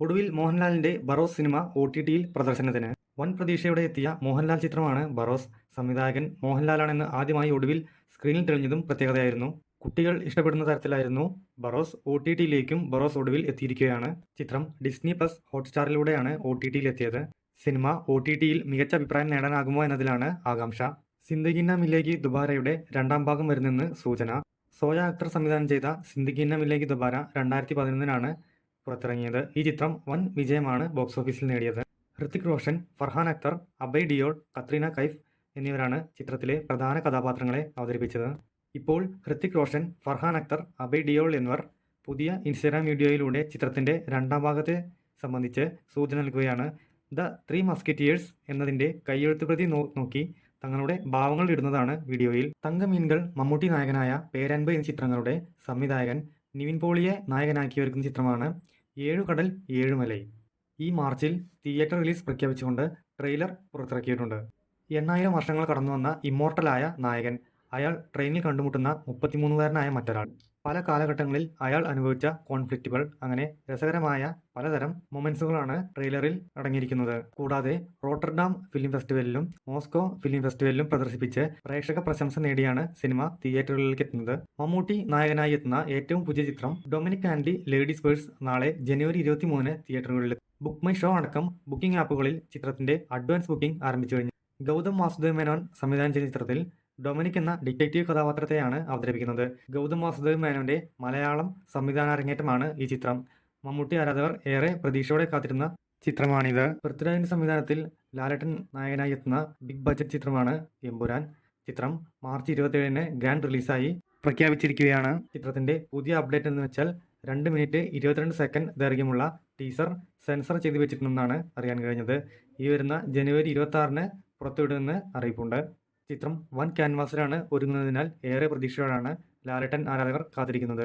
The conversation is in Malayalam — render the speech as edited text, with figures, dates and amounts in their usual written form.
ഒടുവിൽ മോഹൻലാലിന്റെ ബറോസ് സിനിമ OTT-യിൽ പ്രദർശനത്തിന്. വൻ പ്രതീക്ഷയോടെ എത്തിയ മോഹൻലാൽ ചിത്രമാണ് ബറോസ്. സംവിധായകൻ മോഹൻലാലാണെന്ന് ആദ്യമായി ഒടുവിൽ സ്ക്രീനിൽ തെളിഞ്ഞതും പ്രത്യേകതയായിരുന്നു. കുട്ടികൾ ഇഷ്ടപ്പെടുന്ന തരത്തിലായിരുന്നു ബറോസ്. OTT-യിലേക്കും ബറോസ് ഒടുവിൽ എത്തിയിരിക്കുകയാണ്. ചിത്രം ഡിസ്നി പ്ലസ് ഹോട്ട്സ്റ്റാറിലൂടെയാണ് OTT-യിൽ എത്തിയത്. സിനിമ OTT-യിൽ മികച്ച അഭിപ്രായം നേടാനാകുമോ എന്നതിലാണ് ആകാംക്ഷ. സിന്ദഗി നാ മിലേഗി ദുബാരയുടെ രണ്ടാം ഭാഗം വരുന്നെന്ന് സൂചന. സോയ അക്തർ സംവിധാനം ചെയ്ത സിന്ദഗി നാ മിലേഗി ദുബാര 2011-നാണ് പുറത്തിറങ്ങിയത്. ഈ ചിത്രം വൻ വിജയമാണ് ബോക്സ് ഓഫീസിൽ നേടിയത്. ഹൃതിക് റോഷൻ, ഫർഹാൻ അക്തർ, അഭയ് ഡിയോൾ, കത്രീന കൈഫ് എന്നിവരാണ് ചിത്രത്തിലെ പ്രധാന കഥാപാത്രങ്ങളെ അവതരിപ്പിച്ചത്. ഇപ്പോൾ ഹൃതിക് റോഷൻ, ഫർഹാൻ അക്തർ, അഭയ് ഡിയോൾ എന്നിവർ പുതിയ ഇൻസ്റ്റാഗ്രാം വീഡിയോയിലൂടെ ചിത്രത്തിന്റെ രണ്ടാം ഭാഗത്തെ സംബന്ധിച്ച് സൂചന നൽകുകയാണ്. ദ ത്രീ മസ്കറ്റീയേഴ്സ് എന്നതിന്റെ കൈയെഴുത്തുപ്രതി നോക്കി തങ്ങളുടെ ഭാവങ്ങൾ ഇടുന്നതാണ് വീഡിയോയിൽ. തങ്കമീൻകൾ മമ്മൂട്ടി നായകനായ പേരൻപ് എന്നീ ചിത്രങ്ങളുടെ സംവിധായകൻ നിവിൻ പോളിയെ നായകനാക്കി ഒരുക്കുന്ന ചിത്രമാണ് ഏഴു കടൽ ഏഴുമലൈ. ഈ മാർച്ചിൽ തിയേറ്റർ റിലീസ് പ്രഖ്യാപിച്ചുകൊണ്ട് ട്രെയിലർ പുറത്തിറക്കിയിട്ടുണ്ട്. 8000 വർഷങ്ങൾ കടന്നുവന്ന ഇമ്മോർട്ടലായ നായകൻ. അയാൾ ട്രെയിനിൽ കണ്ടുമുട്ടുന്ന 33കാരനായ മറ്റൊരാൾ. പല കാലഘട്ടങ്ങളിൽ അയാൾ അനുഭവിച്ച കോൺഫ്ലിക്റ്റുകൾ, അങ്ങനെ രസകരമായ പലതരം മൊമെന്റ്സുകളാണ് ട്രെയിലറിൽ അടങ്ങിയിരിക്കുന്നത്. കൂടാതെ റോട്ടർഡാം ഫിലിം ഫെസ്റ്റിവലിലും മോസ്കോ ഫിലിം ഫെസ്റ്റിവലിലും പ്രദർശിപ്പിച്ച് പ്രേക്ഷക പ്രശംസ നേടിയാണ് സിനിമ തിയേറ്ററുകളിലേക്ക് എത്തുന്നത്. മമ്മൂട്ടി നായകനായി എത്തുന്ന ഏറ്റവും പുതിയ ചിത്രം Dominic and the ladies purse നാളെ ജനുവരി 23-ന് തിയേറ്ററുകളിലെത്തും. ബുക്ക് മൈ ഷോ അടക്കം ബുക്കിംഗ് ആപ്പുകളിൽ ചിത്രത്തിന്റെ അഡ്വാൻസ് ബുക്കിംഗ് ആരംഭിച്ചു കഴിഞ്ഞു. ഗൗതം വാസുദേവ് മേനോൻ സംവിധാനം ചെയ്ത ചിത്രത്തിൽ ഡൊമിനിക് എന്ന ഡിറ്റക്റ്റീവ് കഥാപാത്രത്തെയാണ് അവതരിപ്പിക്കുന്നത്. ഗൗതം വാസുദേവ് മേനോന്റെ മലയാളം സംവിധാനാരങ്ങേറ്റമാണ് ഈ ചിത്രം. മമ്മൂട്ടി ആരാധകർ ഏറെ പ്രതീക്ഷയോടെ കാത്തിരുന്ന ചിത്രമാണിത്. പൃഥ്വിരാജിന്റെ സംവിധാനത്തിൽ ലാലേട്ടൻ നായകനായി എത്തുന്ന ബിഗ് ബഡ്ജറ്റ് ചിത്രമാണ് എമ്പുരാൻ. ചിത്രം മാർച്ച് 27-ന് ഗ്രാൻഡ് റിലീസായി പ്രഖ്യാപിച്ചിരിക്കുകയാണ്. ചിത്രത്തിന്റെ പുതിയ അപ്ഡേറ്റ് എന്ന് വെച്ചാൽ 2 മിനിറ്റ് 22 സെക്കൻഡ് ദൈർഘ്യമുള്ള ടീസർ സെൻസർ ചെയ്തു വെച്ചിട്ടുണ്ടെന്നാണ് അറിയാൻ കഴിഞ്ഞത്. ഈ വരുന്ന ജനുവരി 26-ന് പുറത്തുവിടുമെന്ന് അറിയിപ്പുണ്ട്. ചിത്രം വൻ ക്യാൻവാസിലാണ് ഒരുങ്ങുന്നതിനാൽ ഏറെ പ്രതീക്ഷയോടെയാണ് ലാലേട്ടൻ ആരാധകർ കാത്തിരിക്കുന്നത്.